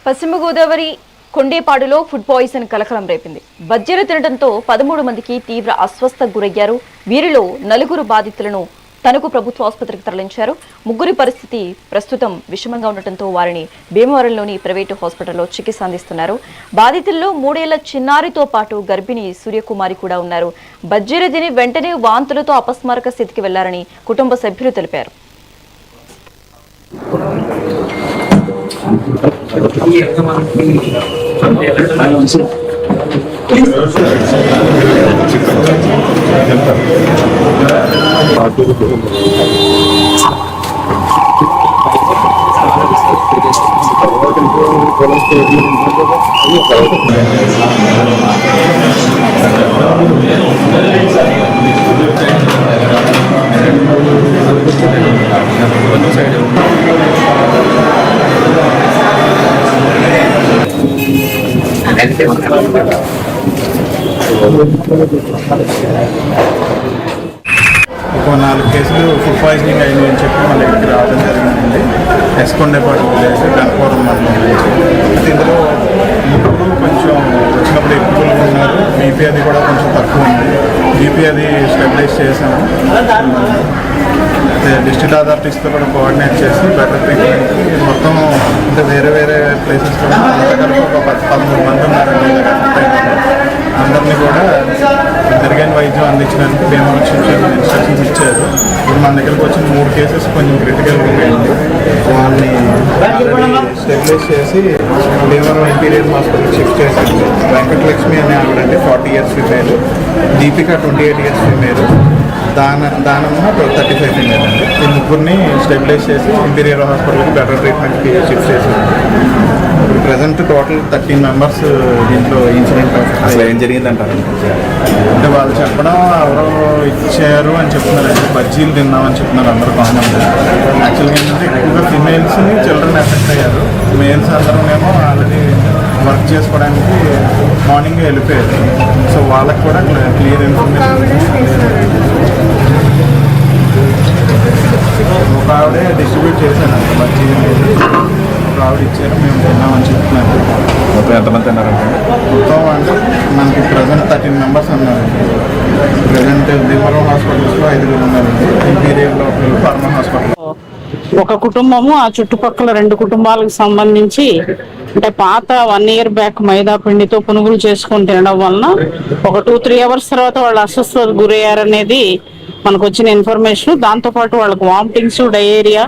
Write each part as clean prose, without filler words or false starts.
పశ్చిమ Godavari కొండేపాడులో food poison కలకలం రేపింది. బజ్జీలు తినడంతో 13 మందికి తీవ్ర అస్వస్థతకు గురయ్యారు. వీరిలో 4 బాధితులను తణుకు ప్రభుత్వ ఆసుపత్రికి తరలించారు. 3 పరిస్థితి ప్రస్తుతం విషమంగా ఉండటంతో వారిని భీమవరంలోని ప్రైవేటు హాస్పిటల్లో చికిత్స అందిస్తున్నారు. బాధితుల్లో 3 ఏళ్ల చిన్నారితో పాటు గర్భిణి సూర్యకుమారి కూడా ఉన్నారు. బజ్జీలు తిని వెంటనే వాంతులతో అపస్మారక స్థితికి వెళ్లారని కుటుంబ సభ్యులు తెలిపారు. ఒక 4 కేసులు ఫుడ్ పాయిజనింగ్ అయింది అని చెప్పి మన దగ్గరికి రావడం జరిగిందండి. కొండేపాడు విలేజ్ గణపురం మండలం నుంచి. ఇందులో ముగ్గురు కొంచెం వచ్చినప్పుడు ఎక్కువగా ఉన్నారు. బీపీ అది కూడా కొంచెం తక్కువ ఉంది. బీపీ అది స్టెబిలైజ్ చేసాము. డిస్ట్రిక్ట్ అథారిటీస్తో కూడా కోఆర్డినేట్ చేసి బెటర్ ట్రీట్మెంట్కి మొత్తం అంటే వేరే వేరే ప్లేసెస్లో కలిపి ఒక 13 మంది ఉన్నారండి. అందరినీ కూడా మెరుగైన వైద్యం అందించడానికి భీమవరం ఇన్స్ట్రక్షన్స్ ఇచ్చారు. ఇప్పుడు మన దగ్గరకు వచ్చిన 3 కేసెస్ కొంచెం క్రిటికల్గా ఉన్నాయండి. వాళ్ళని స్టెబిలైజ్ చేసి భీమవరం ఇంపీరియల్ హాస్పిటల్ షిఫ్ట్ చేశారు. వెంకటలక్ష్మి అనే ఆవిడంటే 40 years female, Deepika 28 years female, Danamma 35 female అండి. ఈ ముగ్గురిని స్టెబిలైజ్ చేసి ఇంపీరియల్ హాస్పిటల్కి బెటర్ ట్రీట్మెంట్కి షిఫ్ట్ చేశారు. ఇప్పుడు ప్రజెంట్ టోటల్ 13 మెంబర్స్ దీంట్లో ఇన్సిడెంట్ అసలు ఏం జరిగిందంటారు అంటే వాళ్ళు చెప్పడం ఎవరో ఇచ్చారు అని చెప్తున్నారండి. బజ్జీలు తిన్నామని చెప్తున్నారు అందరూ కామన్గా. యాక్చువల్గా ఏంటంటే ఎక్కువగా ఫిమేల్స్ని చిల్డ్రన్ ఎఫెక్ట్ అయ్యారు. మేల్స్ అందరూనేమో ఆల్రెడీ వర్క్ చేసుకోవడానికి మార్నింగ్ వెళ్ళిపోయారు. సో వాళ్ళకి కూడా క్లియర్ ఇన్ఫర్మేషన్ ఒక ఆవిడే డిస్ట్రిబ్యూట్ చేశానంట బజ్జీలు. ఒక ఆవిడ ఇచ్చారు, మేము తిన్నామని చెప్తున్నారు. మొత్తం ఎంతమంది తిన్నారంటే మొత్తం అంటే మనకి ప్రజెంట్ 13 మెంబర్స్ ఉన్నారండి. ప్రజెంట్ భీమవరం హాస్పిటల్స్లో 5 ఉన్నారండి. ఇంపీరియల్లో ఫార్మా హాస్పిటల్. ఒక కుటుంబము ఆ చుట్టుపక్కల 2 కుటుంబాలకు సంబంధించి అంటే పాత 1 ఇయర్ బ్యాక్ మైదా పిండితో పునుగులు చేసుకొని తినడం వలన ఒక 2-3 అవర్స్ తర్వాత వాళ్ళు అస్వస్థతకు గురయ్యారనేది మనకు వచ్చిన ఇన్ఫర్మేషన్. దాంతోపాటు వాళ్ళకి వామిటింగ్స్, డయేరియా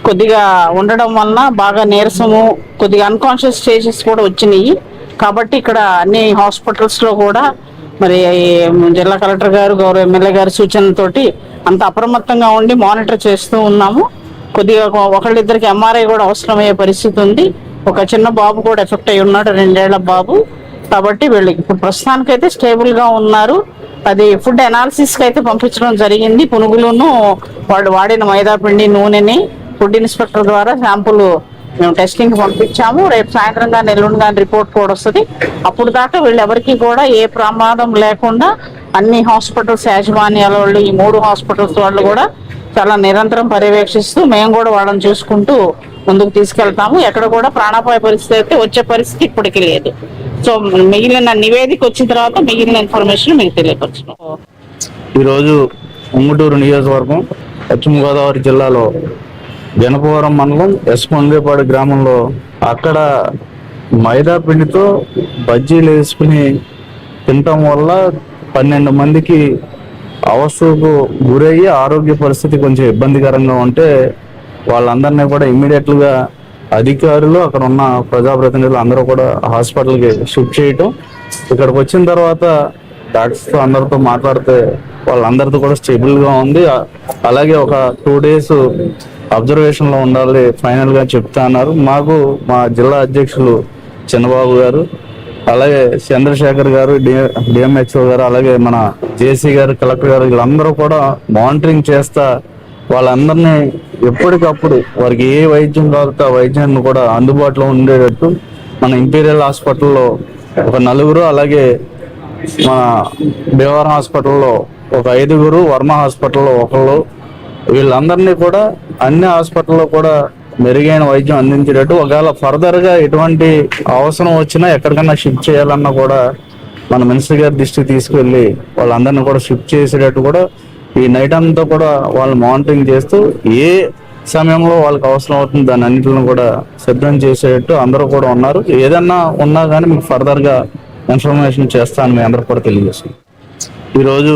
కొద్దిగా ఉండడం వలన బాగా నీరసము, కొద్దిగా అన్కాన్షియస్ స్టేజెస్ కూడా వచ్చినాయి. కాబట్టి ఇక్కడ అన్ని హాస్పిటల్స్లో కూడా మరి జిల్లా కలెక్టర్ గారు, గౌరవ ఎమ్మెల్యే గారి సూచనలతోటి అంత అప్రమత్తంగా ఉండి మానిటర్ చేస్తూ ఉన్నాము. కొద్దిగా ఒకళ్ళిద్దరికి ఎంఆర్ఐ కూడా అవసరమయ్యే పరిస్థితి ఉంది. ఒక చిన్న బాబు కూడా ఎఫెక్ట్ అయి ఉన్నాడు, 2 ఏళ్ల బాబు. కాబట్టి వీళ్ళకి ఇప్పుడు ప్రస్తుతానికైతే స్టేబుల్గా ఉన్నారు. అది ఫుడ్ అనాలిసిస్కి అయితే పంపించడం జరిగింది. పునుగులను వాళ్ళు వాడిన మైదా పిండి, నూనెని ఫుడ్ ఇన్స్పెక్టర్ ద్వారా శాంపుల్ మేము టెస్టింగ్ పంపించాము. రేపు సాయంత్రం కానీ ఎల్లుండి కానీ రిపోర్ట్ కూడా వస్తుంది. అప్పుడు దాకా వీళ్ళు ఎవరికి కూడా ఏ ప్రమాదం లేకుండా అన్ని హాస్పిటల్స్ యాజమాన్యాల వాళ్ళు, ఈ 3 హాస్పిటల్స్ వాళ్ళు కూడా చాలా నిరంతరం పర్యవేక్షిస్తూ మేము కూడా వాళ్ళని చూసుకుంటూ ముందుకు తీసుకెళ్తాము. ఎక్కడ కూడా ప్రాణాపాయ పరిస్థితి అయితే వచ్చే పరిస్థితి ఇప్పటికీ లేదు. సో మిగిలిన నివేదిక వచ్చిన తర్వాత మిగిలిన ఇన్ఫర్మేషన్ మీకు తెలియపరచడం. ఈరోజు ఉంగుటూరు నియోజకవర్గం పశ్చిమ గోదావరి జిల్లాలో గణపవరం మండలం కొండేపాడు గ్రామంలో అక్కడ మైదా పిండితో బజ్జీలు వేసుకుని తినటం వల్ల 12 మందికి అవస్థకు గురయ్యి ఆరోగ్య పరిస్థితి కొంచెం ఇబ్బందికరంగా ఉంటే వాళ్ళందరినీ కూడా ఇమ్మీడియట్గా అధికారులు, అక్కడ ఉన్న ప్రజాప్రతినిధులు అందరూ కూడా హాస్పిటల్కి షిఫ్ట్ చేయటం. ఇక్కడికి వచ్చిన తర్వాత డాక్టర్స్తో అందరితో మాట్లాడితే వాళ్ళందరితో కూడా స్టేబుల్గా ఉంది. అలాగే ఒక 2 డేస్ అబ్జర్వేషన్లో ఉండాలి ఫైనల్గా చెప్తా అన్నారు. మాకు మా జిల్లా అధ్యక్షులు చిన్నబాబు గారు, అలాగే చంద్రశేఖర్ గారు, డిఎంహెచ్ఓ గారు, అలాగే మన జేసీ గారు, కలెక్టర్ గారు, వీళ్ళందరూ కూడా మానిటరింగ్ చేస్తా వాళ్ళందరినీ ఎప్పటికప్పుడు వారికి ఏ వైద్యం కావాలంటే ఆ వైద్యాన్ని కూడా అందుబాటులో ఉండేటట్టు మన ఇంపీరియల్ హాస్పిటల్లో ఒక 4, అలాగే మన భీమవరం హాస్పిటల్లో ఒక 5, వర్మ హాస్పిటల్లో 1, వీళ్ళందరినీ కూడా అన్ని హాస్పిటల్లో కూడా మెరుగైన వైద్యం అందించేటట్టు, ఒకవేళ ఫర్దర్గా ఎటువంటి అవసరం వచ్చినా ఎక్కడికన్నా షిఫ్ట్ చేయాలన్నా కూడా మన మినిస్టర్ గారి దృష్టికి తీసుకువెళ్ళి వాళ్ళందరినీ కూడా షిఫ్ట్ చేసేటట్టు కూడా ఈ నైట్ అంతా కూడా వాళ్ళు మానిటరింగ్ చేస్తూ ఏ సమయంలో వాళ్ళకి అవసరం అవుతుంది దాని అన్నింటిని కూడా సిద్ధం చేసేటట్టు అందరూ కూడా ఉన్నారు. ఏదన్నా ఉన్నా కానీ మీకు ఫర్దర్గా ఇన్ఫర్మేషన్ చేస్తాను మీ అందరూ కూడా తెలియజేస్తాను. ఈరోజు